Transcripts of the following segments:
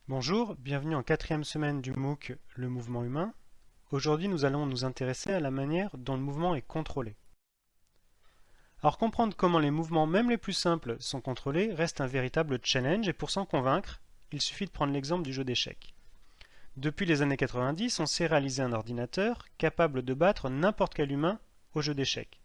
Bonjour, bienvenue en quatrième semaine du MOOC Le mouvement humain. Aujourd'hui, nous allons nous intéresser à la manière dont le mouvement est contrôlé. Alors comprendre comment les mouvements, même les plus simples, sont contrôlés reste un véritable challenge et pour s'en convaincre, il suffit de prendre l'exemple du jeu d'échecs. Depuis les années 90, on sait réaliser un ordinateur capable de battre n'importe quel humain au jeu d'échecs.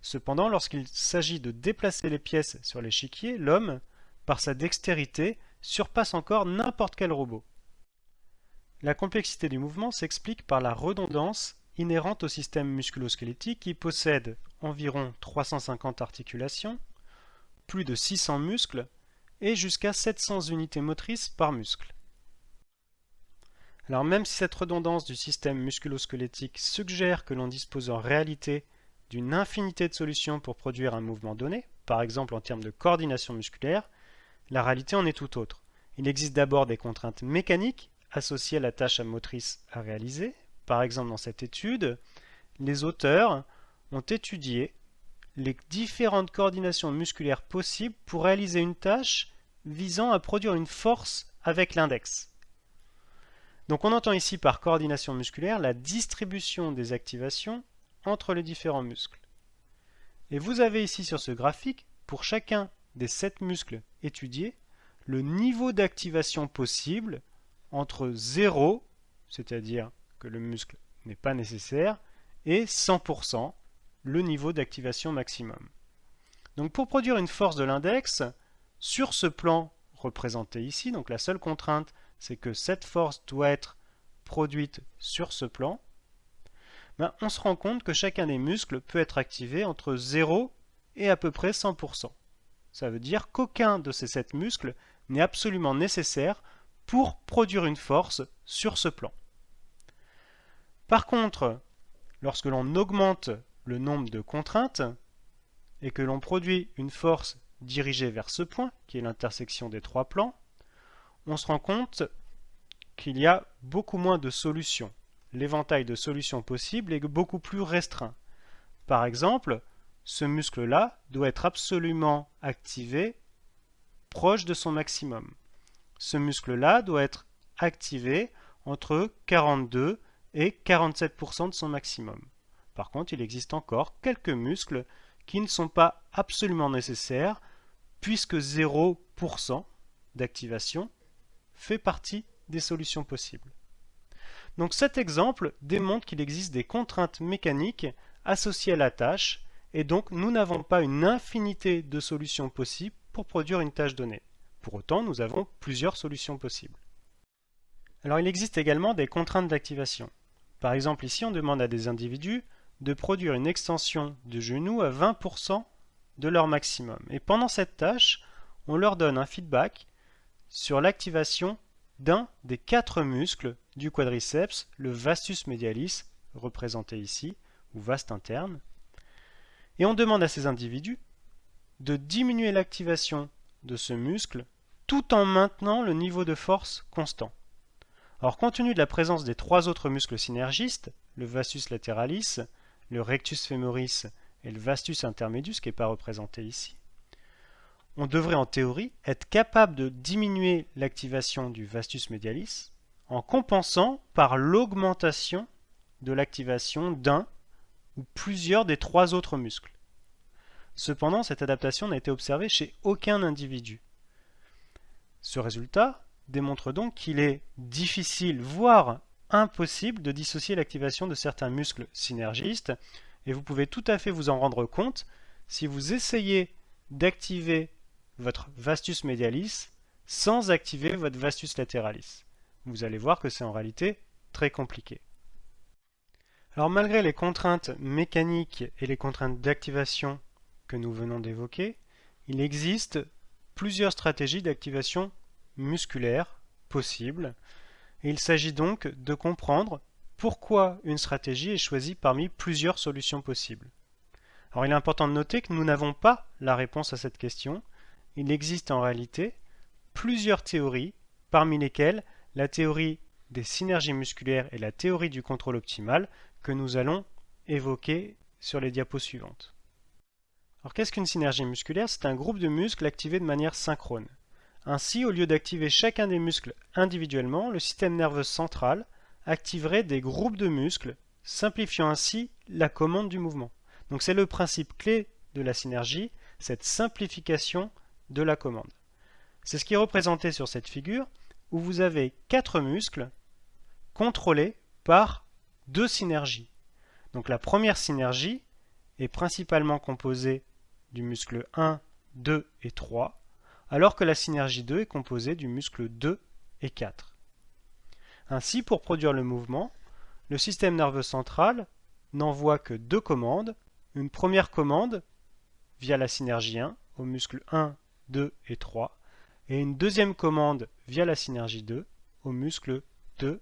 Cependant, lorsqu'il s'agit de déplacer les pièces sur l'échiquier, l'homme, par sa dextérité, surpasse encore n'importe quel robot. La complexité du mouvement s'explique par la redondance inhérente au système musculo-squelettique qui possède environ 350 articulations, plus de 600 muscles et jusqu'à 700 unités motrices par muscle. Alors même si cette redondance du système musculo-squelettique suggère que l'on dispose en réalité d'une infinité de solutions pour produire un mouvement donné, par exemple en termes de coordination musculaire, la réalité en est tout autre. Il existe d'abord des contraintes mécaniques associées à la tâche motrice à réaliser. Par exemple, dans cette étude, les auteurs ont étudié les différentes coordinations musculaires possibles pour réaliser une tâche visant à produire une force avec l'index. Donc on entend ici par coordination musculaire la distribution des activations entre les différents muscles. Et vous avez ici sur ce graphique, pour chacun des 7 muscles étudiés, le niveau d'activation possible entre 0, c'est-à-dire que le muscle n'est pas nécessaire, et 100%, le niveau d'activation maximum. Donc pour produire une force de l'index, sur ce plan représenté ici, donc la seule contrainte, c'est que cette force doit être produite sur ce plan, on se rend compte que chacun des muscles peut être activé entre 0 et à peu près 100%. Ça veut dire qu'aucun de ces 7 muscles n'est absolument nécessaire pour produire une force sur ce plan. Par contre, lorsque l'on augmente le nombre de contraintes et que l'on produit une force dirigée vers ce point, qui est l'intersection des 3 plans, on se rend compte qu'il y a beaucoup moins de solutions. L'éventail de solutions possibles est beaucoup plus restreint. Par exemple, ce muscle-là doit être absolument activé proche de son maximum. Ce muscle-là doit être activé entre 42 et 47% de son maximum. Par contre, il existe encore quelques muscles qui ne sont pas absolument nécessaires puisque 0% d'activation fait partie des solutions possibles. Donc cet exemple démontre qu'il existe des contraintes mécaniques associées à la tâche et donc nous n'avons pas une infinité de solutions possibles pour produire une tâche donnée. Pour autant, nous avons plusieurs solutions possibles. Alors il existe également des contraintes d'activation. Par exemple ici on demande à des individus de produire une extension de genou à 20% de leur maximum. Et pendant cette tâche, on leur donne un feedback sur l'activation d'un des 4 muscles du quadriceps, le vastus medialis, représenté ici, ou vaste interne. Et on demande à ces individus de diminuer l'activation de ce muscle tout en maintenant le niveau de force constant. Alors compte tenu de la présence des 3 autres muscles synergistes, le vastus lateralis, le rectus femoris et le vastus intermedius, qui n'est pas représenté ici, on devrait en théorie être capable de diminuer l'activation du vastus medialis en compensant par l'augmentation de l'activation d'un ou plusieurs des 3 autres muscles. Cependant, cette adaptation n'a été observée chez aucun individu. Ce résultat démontre donc qu'il est difficile, voire impossible, de dissocier l'activation de certains muscles synergistes, et vous pouvez tout à fait vous en rendre compte si vous essayez d'activer votre vastus medialis sans activer votre vastus lateralis. Vous allez voir que c'est en réalité très compliqué. Alors malgré les contraintes mécaniques et les contraintes d'activation que nous venons d'évoquer, il existe plusieurs stratégies d'activation musculaire possibles, et il s'agit donc de comprendre pourquoi une stratégie est choisie parmi plusieurs solutions possibles. Alors il est important de noter que nous n'avons pas la réponse à cette question. Il existe en réalité plusieurs théories, parmi lesquelles la théorie des synergies musculaires et la théorie du contrôle optimal que nous allons évoquer sur les diapos suivantes. Alors qu'est-ce qu'une synergie musculaire? C'est un groupe de muscles activés de manière synchrone. Ainsi, au lieu d'activer chacun des muscles individuellement, le système nerveux central activerait des groupes de muscles, simplifiant ainsi la commande du mouvement. Donc c'est le principe clé de la synergie, cette simplification de la commande. C'est ce qui est représenté sur cette figure, où vous avez 4 muscles contrôlés par 2 synergies. Donc la première synergie est principalement composée du muscle 1, 2 et 3, alors que la synergie 2 est composée du muscle 2 et 4. Ainsi, pour produire le mouvement, le système nerveux central n'envoie que 2 commandes. Une première commande via la synergie 1 aux muscles 1, 2 et 3, et une deuxième commande via la synergie 2 aux muscles 2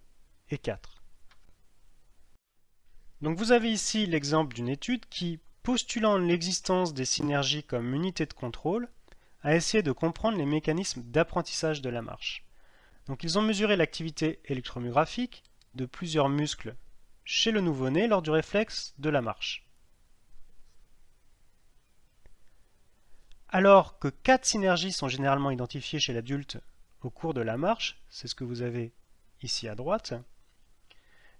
et 4. Donc vous avez ici l'exemple d'une étude qui, postulant l'existence des synergies comme unité de contrôle, a essayé de comprendre les mécanismes d'apprentissage de la marche. Donc ils ont mesuré l'activité électromyographique de plusieurs muscles chez le nouveau-né lors du réflexe de la marche. Alors que 4 synergies sont généralement identifiées chez l'adulte au cours de la marche, c'est ce que vous avez ici à droite,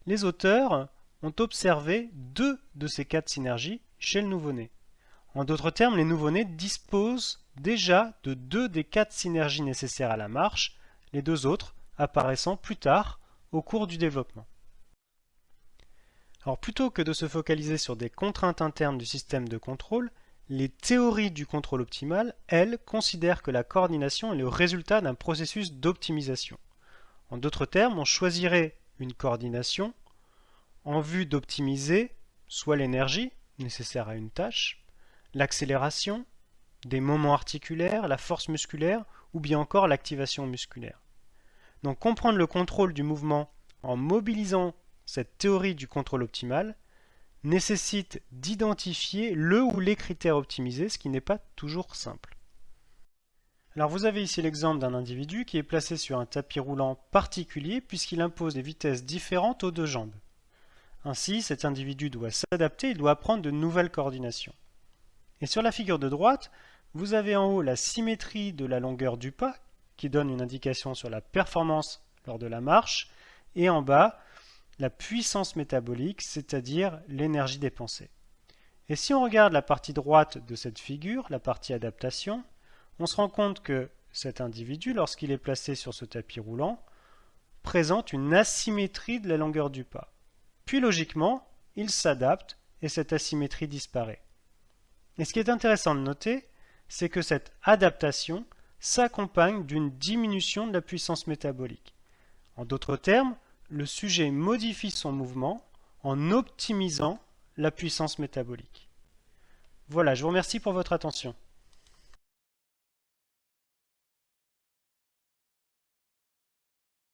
les auteurs ont observé 2 de ces 4 synergies chez le nouveau-né. En d'autres termes, les nouveau-nés disposent déjà de 2 des 4 synergies nécessaires à la marche, les 2 autres apparaissant plus tard au cours du développement. Alors plutôt que de se focaliser sur des contraintes internes du système de contrôle, les théories du contrôle optimal, elles, considèrent que la coordination est le résultat d'un processus d'optimisation. En d'autres termes, on choisirait une coordination en vue d'optimiser soit l'énergie nécessaire à une tâche, l'accélération, des moments articulaires, la force musculaire ou bien encore l'activation musculaire. Donc comprendre le contrôle du mouvement en mobilisant cette théorie du contrôle optimal nécessite d'identifier le ou les critères optimisés, ce qui n'est pas toujours simple. Alors vous avez ici l'exemple d'un individu qui est placé sur un tapis roulant particulier puisqu'il impose des vitesses différentes aux 2 jambes. Ainsi, cet individu doit s'adapter, il doit apprendre de nouvelles coordinations. Et sur la figure de droite, vous avez en haut la symétrie de la longueur du pas, qui donne une indication sur la performance lors de la marche, et en bas, la puissance métabolique, c'est-à-dire l'énergie dépensée. Et si on regarde la partie droite de cette figure, la partie adaptation, on se rend compte que cet individu, lorsqu'il est placé sur ce tapis roulant, présente une asymétrie de la longueur du pas. Puis logiquement, il s'adapte et cette asymétrie disparaît. Et ce qui est intéressant de noter, c'est que cette adaptation s'accompagne d'une diminution de la puissance métabolique. En d'autres termes, le sujet modifie son mouvement en optimisant la puissance métabolique. Voilà, je vous remercie pour votre attention.